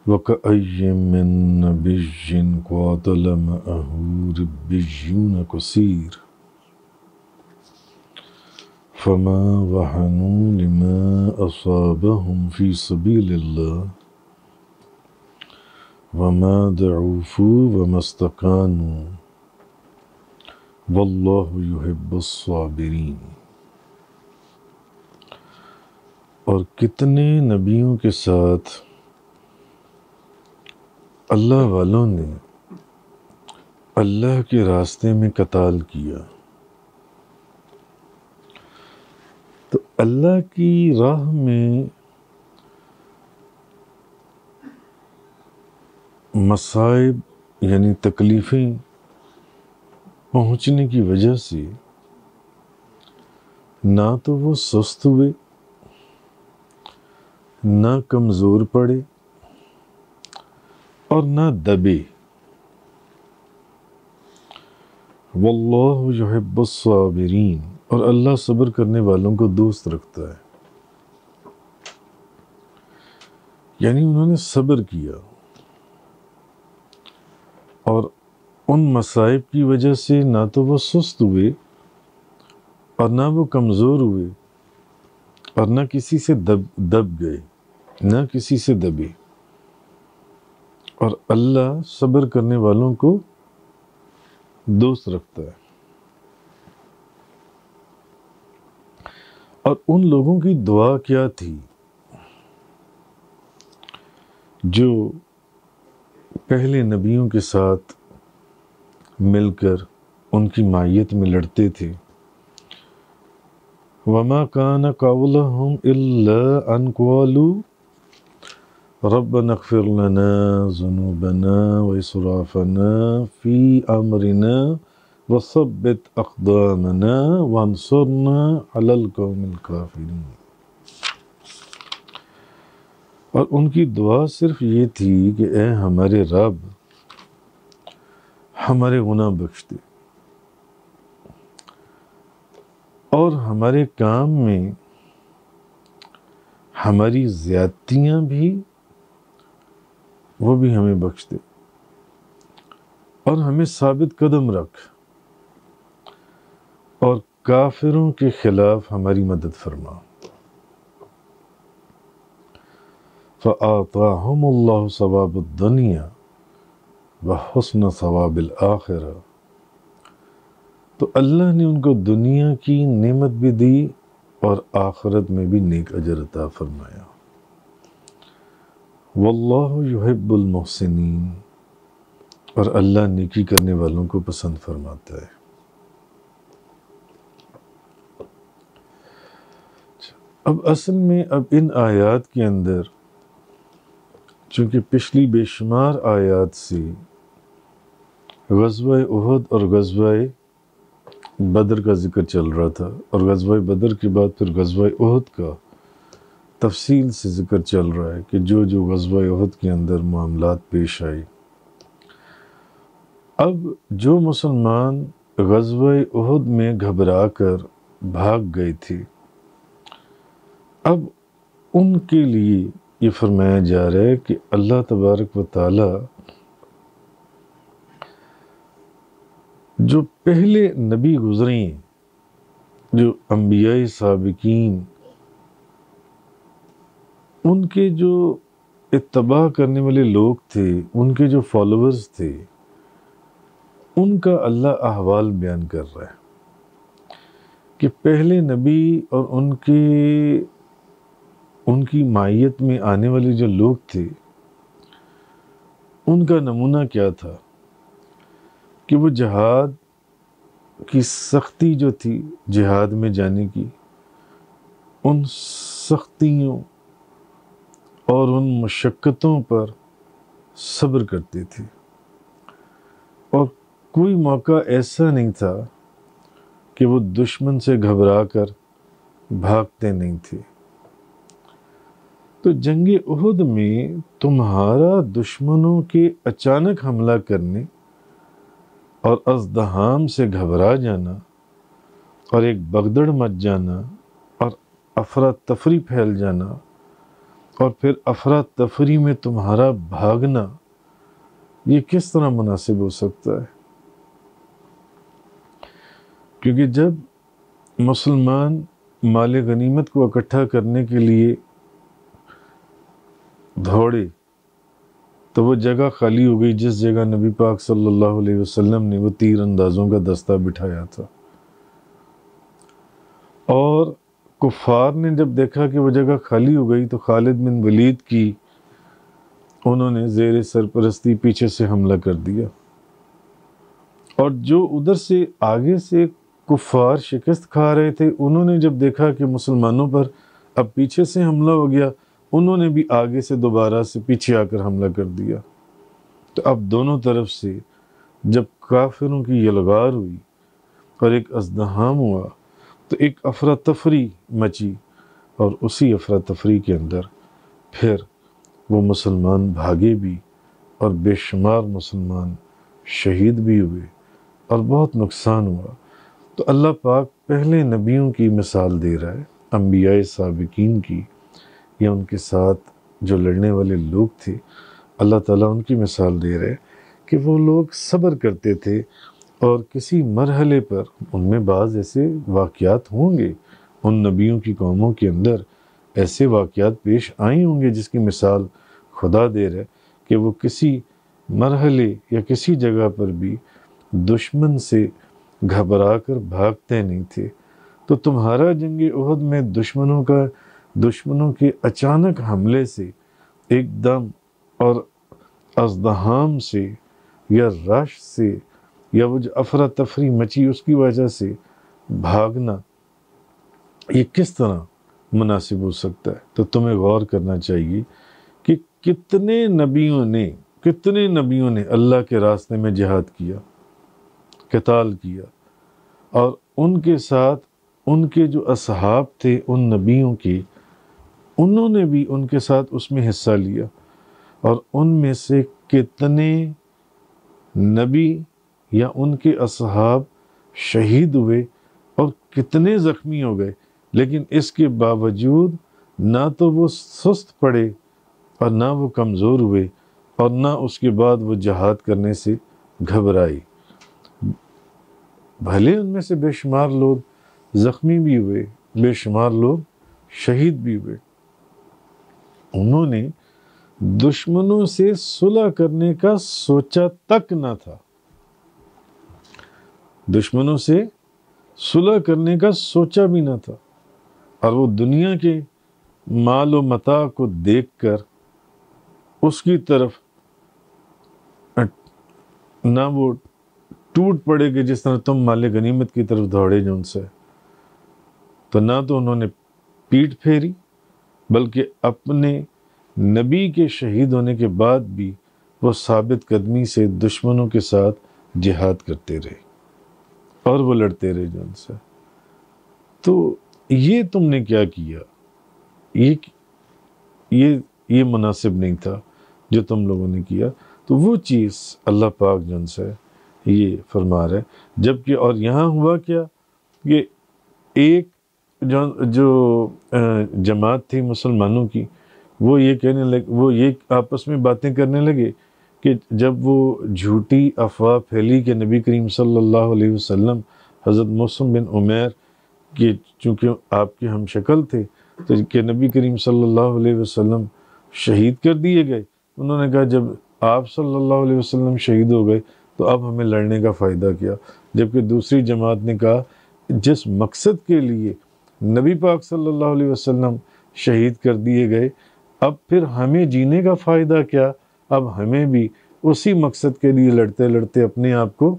وَكَأَيٍّ مِّن نَّبِيٍّ قَاتَلَ مَعَهُ رِبِّيُّونَ كَثِيرٌ فَمَا وَهَنُوا لِمَا أَصَابَهُمْ فِي سَبِيلِ اللَّهِ وَمَا ضَعُفُوا وَمَا اسْتَكَانُوا وَاللَّهُ يُحِبُّ الصَّابِرِينَ۔ اور کتنے نبیوں کے ساتھ اللہ والوں نے اللہ کے راستے میں قتال کیا، تو اللہ کی راہ میں مصائب یعنی تکلیفیں پہنچنے کی وجہ سے نہ تو وہ سست ہوئے، نہ کمزور پڑے اور نہ دبے۔ واللہ یحب الصابرین، اور اللہ صبر کرنے والوں کو دوست رکھتا ہے، یعنی انہوں نے صبر کیا اور ان مصائب کی وجہ سے نہ تو وہ سست ہوئے اور نہ وہ کمزور ہوئے اور نہ کسی سے دب گئے، نہ کسی سے دبے، اور اللہ صبر کرنے والوں کو دوست رکھتا ہے۔ اور ان لوگوں کی دعا کیا تھی جو پہلے نبیوں کے ساتھ مل کر ان کی معیت میں لڑتے تھے۔ وَمَا كَانَ قَوْلُهُمْ إِلَّا أَنْ قَالُوا رَبَّنَا اغْفِرْ لَنَا ذُنُوبَنَا وَإِسْرَافَنَا فِي أَمْرِنَا وَثَبِّتْ أَقْدَامَنَا وَانصُرْنَا عَلَى الْقَوْمِ الْكَافِرِينَ۔ اور ان کی دعا صرف یہ تھی کہ اے ہمارے رب، ہمارے گناہ بخش دے اور ہمارے کام میں ہماری زیادتیاں بھی وہ بھی ہمیں بخش دے، اور ہمیں ثابت قدم رکھ، اور کافروں کے خلاف ہماری مدد فرما۔ فَآتَاهُمُ اللَّهُ ثَوَابَ الدُّنْيَا وَحُسْنَ ثَوَابِ الْآخِرَةِ، تو اللہ نے ان کو دنیا کی نعمت بھی دی اور آخرت میں بھی نیک اجر عطا فرمایا۔ واللہ یحب المحسنین، اور اللہ نیکی کرنے والوں کو پسند فرماتا ہے۔ اب اصل میں ان آیات کے اندر چونکہ پچھلی بے شمار آیات سے غزوہ احد اور غزوہ بدر کا ذکر چل رہا تھا، اور غزوہ بدر کے بعد پھر غزوہ احد کا تفصیل سے ذکر چل رہا ہے کہ جو جو غزوہ احد کے اندر معاملات پیش آئے۔ اب جو مسلمان غزوہ احد میں گھبرا کر بھاگ گئے تھے، اب ان کے لیے یہ فرمایا جا رہا ہے کہ اللہ تبارک و تعالی جو پہلے نبی گزرے ہیں، جو انبیاء سابقین، ان کے جو اتباع کرنے والے لوگ تھے، ان کے جو فالوورز تھے، ان کا اللہ احوال بیان کر رہا ہے کہ پہلے نبی اور ان کی معیت میں آنے والے جو لوگ تھے، ان کا نمونہ کیا تھا کہ وہ جہاد کی سختی جو تھی، جہاد میں جانے کی، ان سختیوں اور ان مشقتوں پر صبر کرتے تھے، اور کوئی موقع ایسا نہیں تھا کہ وہ دشمن سے گھبرا کر بھاگتے نہیں تھے۔ تو جنگ احد میں تمہارا دشمنوں کے اچانک حملہ کرنے اور ازدحام سے گھبرا جانا اور ایک بگدڑ مچ جانا اور افراتفری پھیل جانا اور پھر افراتفری میں تمہارا بھاگنا، یہ کس طرح مناسب ہو سکتا ہے؟ کیونکہ جب مسلمان مال غنیمت کو اکٹھا کرنے کے لیے دوڑے تو وہ جگہ خالی ہو گئی جس جگہ نبی پاک صلی اللہ علیہ وسلم نے وہ تیر اندازوں کا دستہ بٹھایا تھا، اور کفار نے جب دیکھا کہ وہ جگہ خالی ہو گئی تو خالد بن ولید کی انہوں نے زیر سرپرستی پیچھے سے حملہ کر دیا، اور جو ادھر سے آگے سے کفار شکست کھا رہے تھے انہوں نے جب دیکھا کہ مسلمانوں پر اب پیچھے سے حملہ ہو گیا، انہوں نے بھی آگے سے دوبارہ سے پیچھے آ کر حملہ کر دیا۔ تو اب دونوں طرف سے جب کافروں کی یلغار ہوئی اور ایک ازدحام ہوا تو ایک افراتفری مچی، اور اسی افراتفری کے اندر پھر وہ مسلمان بھاگے بھی اور بے شمار مسلمان شہید بھی ہوئے اور بہت نقصان ہوا۔ تو اللہ پاک پہلے نبیوں کی مثال دے رہا ہے، انبیاء سابقین کی، یا ان کے ساتھ جو لڑنے والے لوگ تھے، اللہ تعالیٰ ان کی مثال دے رہے کہ وہ لوگ صبر کرتے تھے، اور کسی مرحلے پر ان میں بعض ایسے واقعات ہوں گے، ان نبیوں کی قوموں کے اندر ایسے واقعات پیش آئے ہوں گے جس کی مثال خدا دے رہے کہ وہ کسی مرحلے یا کسی جگہ پر بھی دشمن سے گھبرا کر بھاگتے نہیں تھے۔ تو تمہارا جنگ احد میں دشمنوں کے اچانک حملے سے، ایک دم اور ازدحام سے یا رش سے یا وہ جو افراتفری مچی اس کی وجہ سے بھاگنا، یہ کس طرح مناسب ہو سکتا ہے؟ تو تمہیں غور کرنا چاہیے کہ کتنے نبیوں نے اللہ کے راستے میں جہاد کیا، قتال کیا، اور ان کے ساتھ ان کے جو اصحاب تھے ان نبیوں کے، انہوں نے بھی ان کے ساتھ اس میں حصہ لیا، اور ان میں سے کتنے نبی یا ان کے اصحاب شہید ہوئے اور کتنے زخمی ہو گئے، لیکن اس کے باوجود نہ تو وہ سست پڑے اور نہ وہ کمزور ہوئے، اور نہ اس کے بعد وہ جہاد کرنے سے گھبرائی۔ بھلے ان میں سے بے شمار لوگ زخمی بھی ہوئے، بے شمار لوگ شہید بھی ہوئے، انہوں نے دشمنوں سے صلح کرنے کا سوچا تک نہ تھا، دشمنوں سے صلح کرنے کا سوچا بھی نہ تھا، اور وہ دنیا کے مال و متاع کو دیکھ کر اس کی طرف نہ وہ ٹوٹ پڑے کہ جس طرح تم مال غنیمت کی طرف دوڑے جو ان سے، تو نہ تو انہوں نے پیٹھ پھیری، بلکہ اپنے نبی کے شہید ہونے کے بعد بھی وہ ثابت قدمی سے دشمنوں کے ساتھ جہاد کرتے رہے اور وہ لڑتے رہے جو ان سے۔ تو یہ تم نے کیا کیا، یہ مناسب نہیں تھا جو تم لوگوں نے کیا۔ تو وہ چیز اللہ پاک جن سے یہ فرما رہے، جبکہ اور یہاں ہوا کیا کہ ایک جو جماعت تھی مسلمانوں کی، وہ یہ کہنے لگے، وہ یہ آپس میں باتیں کرنے لگے کہ جب وہ جھوٹی افواہ پھیلی کہ نبی کریم صلی اللہ علیہ وسلم حضرت مصعب بن عمیر کہ چونکہ آپ کے ہم شکل تھے تو کہ نبی کریم صلی اللہ علیہ وسلم شہید کر دیے گئے، انہوں نے کہا جب آپ صلی اللہ علیہ وسلم شہید ہو گئے تو اب ہمیں لڑنے کا فائدہ کیا؟ جبکہ دوسری جماعت نے کہا جس مقصد کے لیے نبی پاک صلی اللہ علیہ وسلم شہید کر دیے گئے، اب پھر ہمیں جینے کا فائدہ کیا؟ اب ہمیں بھی اسی مقصد کے لیے لڑتے لڑتے اپنے آپ کو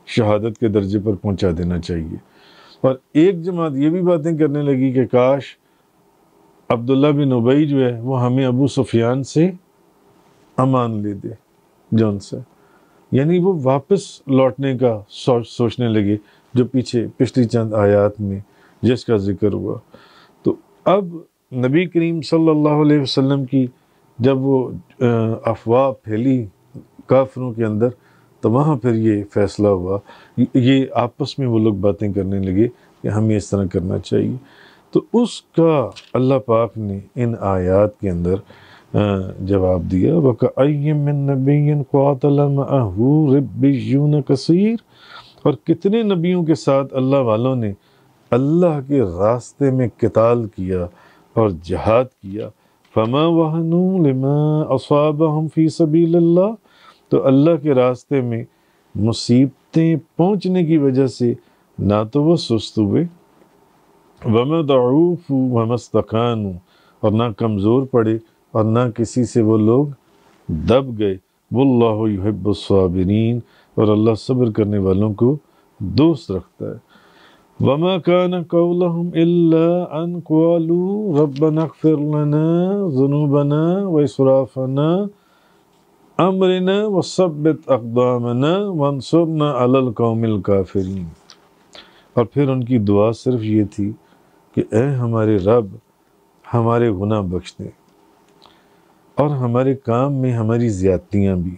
شہادت کے درجے پر پہنچا دینا چاہیے۔ اور ایک جماعت یہ بھی باتیں کرنے لگی کہ کاش عبداللہ بن ابی جو ہے وہ ہمیں ابو سفیان سے امان لے دے جون سے، یعنی وہ واپس لوٹنے کا سوچنے لگے، جو پچھلی چند آیات میں جس کا ذکر ہوا۔ تو اب نبی کریم صلی اللہ علیہ وسلم کی جب وہ افواہ پھیلی کافروں کے اندر تو وہاں پھر یہ فیصلہ ہوا، یہ آپس میں وہ لوگ باتیں کرنے لگے کہ ہمیں اس طرح کرنا چاہیے۔ تو اس کا اللہ پاک نے ان آیات کے اندر جواب دیا وَكَأَيٍّ مِّن نَبِيٍّ قَاتَلَ مَعَهُ رِبِّيُّونَ كَثِيرٌ، اور کتنے نبیوں کے ساتھ اللہ والوں نے اللہ کے راستے میں قتال کیا اور جہاد کیا، فَمَا وَهَنُوا لِمَا أَصَابَهُمْ فِي سَبِيلِ اللَّهِ، تو اللہ کے راستے میں مصیبتیں پہنچنے کی وجہ سے نہ تو وہ سست ہوئے، وَمَا ضَعُوفُوا وَمَا اسْتَكَانُوا، اور نہ کمزور پڑے اور نہ کسی سے وہ لوگ دب گئے، وَاللَّهُ يُحِبُّ الصَّابِرِينَ، اور اللہ صبر کرنے والوں کو دوست رکھتا ہے۔ وَمَا كَانَ قَوْلَهُمْ إِلَّا أَنْ قَالُوا رَبَّنَا اغْفِرْ لَنَا ذُنُوبَنَا وَإِسْرَافَنَا أَمْرِنَا وَثَبِّتْ أَقْدَامَنَا وَانصُرْنَا عَلَى الْقَوْمِ الْكَافِرِينَ، اور پھر ان کی دعا صرف یہ تھی کہ اے ہمارے رب ہمارے گناہ بخش دے اور ہمارے کام میں ہماری زیادتیاں بھی،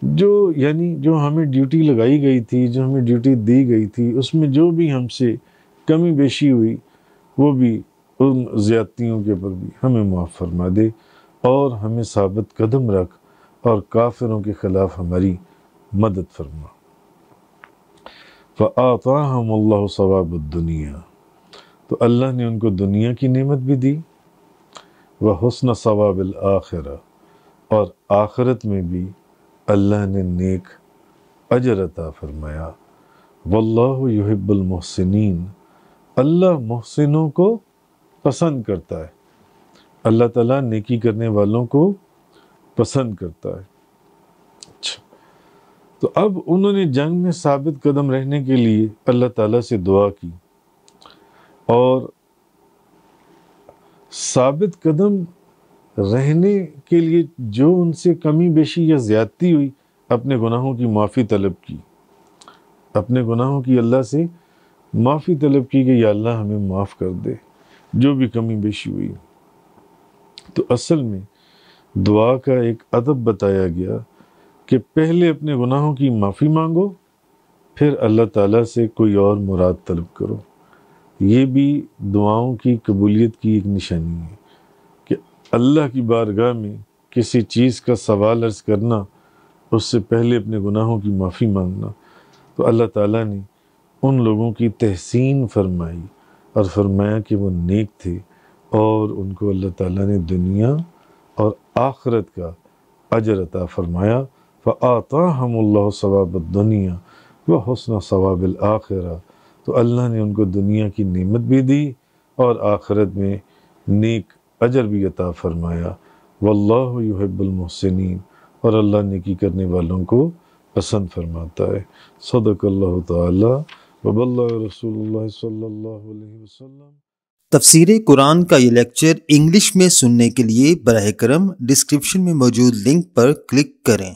جو ہمیں ڈیوٹی لگائی گئی تھی، جو ہمیں ڈیوٹی دی گئی تھی، اس میں جو بھی ہم سے کمی بیشی ہوئی وہ بھی ان زیادتیوں کے اوپر بھی ہمیں معاف فرما دے، اور ہمیں ثابت قدم رکھ اور کافروں کے خلاف ہماری مدد فرما۔ فَآتَاهُمُ اللَّهُ ثَوَابَ الدُّنْيَا، تو اللہ نے ان کو دنیا کی نعمت بھی دی، وَحُسْنَ ثَوَابِ الْآخِرَةِ، اور آخرت میں بھی اللہ نے نیک اجر عطا فرمایا، وَاللَّهُ يُحِبُّ الْمُحْسِنِينَ، اللہ محسنوں کو پسند کرتا ہے، اللہ تعالیٰ نیکی کرنے والوں کو پسند کرتا ہے۔ اچھا، تو اب انہوں نے جنگ میں ثابت قدم رہنے کے لیے اللہ تعالیٰ سے دعا کی، اور ثابت قدم رہنے کے لیے جو ان سے کمی بیشی یا زیادتی ہوئی اپنے گناہوں کی معافی طلب کی، اپنے گناہوں کی اللہ سے معافی طلب کی کہ یا اللہ ہمیں معاف کر دے جو بھی کمی بیشی ہوئی۔ تو اصل میں دعا کا ایک ادب بتایا گیا کہ پہلے اپنے گناہوں کی معافی مانگو، پھر اللہ تعالیٰ سے کوئی اور مراد طلب کرو۔ یہ بھی دعاؤں کی قبولیت کی ایک نشانی ہے کہ اللہ کی بارگاہ میں کسی چیز کا سوال عرض کرنا، اس سے پہلے اپنے گناہوں کی معافی مانگنا۔ تو اللہ تعالیٰ نے ان لوگوں کی تحسین فرمائی اور فرمایا کہ وہ نیک تھے، اور ان کو اللہ تعالیٰ نے دنیا اور آخرت کا اجر عطا فرمایا۔ فَآتَاهُمُ اللَّهُ ثَوَابَ الدُّنْيَا وَحُسْنَ ثَوَابِ الْآخِرَةِ، تو اللہ نے ان کو دنیا کی نعمت بھی دی اور آخرت میں نیک اجر بھی عطا فرمایا۔ وَاللَّهُ يُحِبُّ الْمُحْسِنِينَ، اور اللہ نیکی کرنے والوں کو پسند فرماتا ہے۔ صدق اللہ تعالی وبلغ رسول اللہ صلی اللہ علیہ وسلم۔ تفسیر قرآن کا یہ لیکچر انگلش میں سننے کے لیے براہ کرم ڈسکرپشن میں موجود لنک پر کلک کریں۔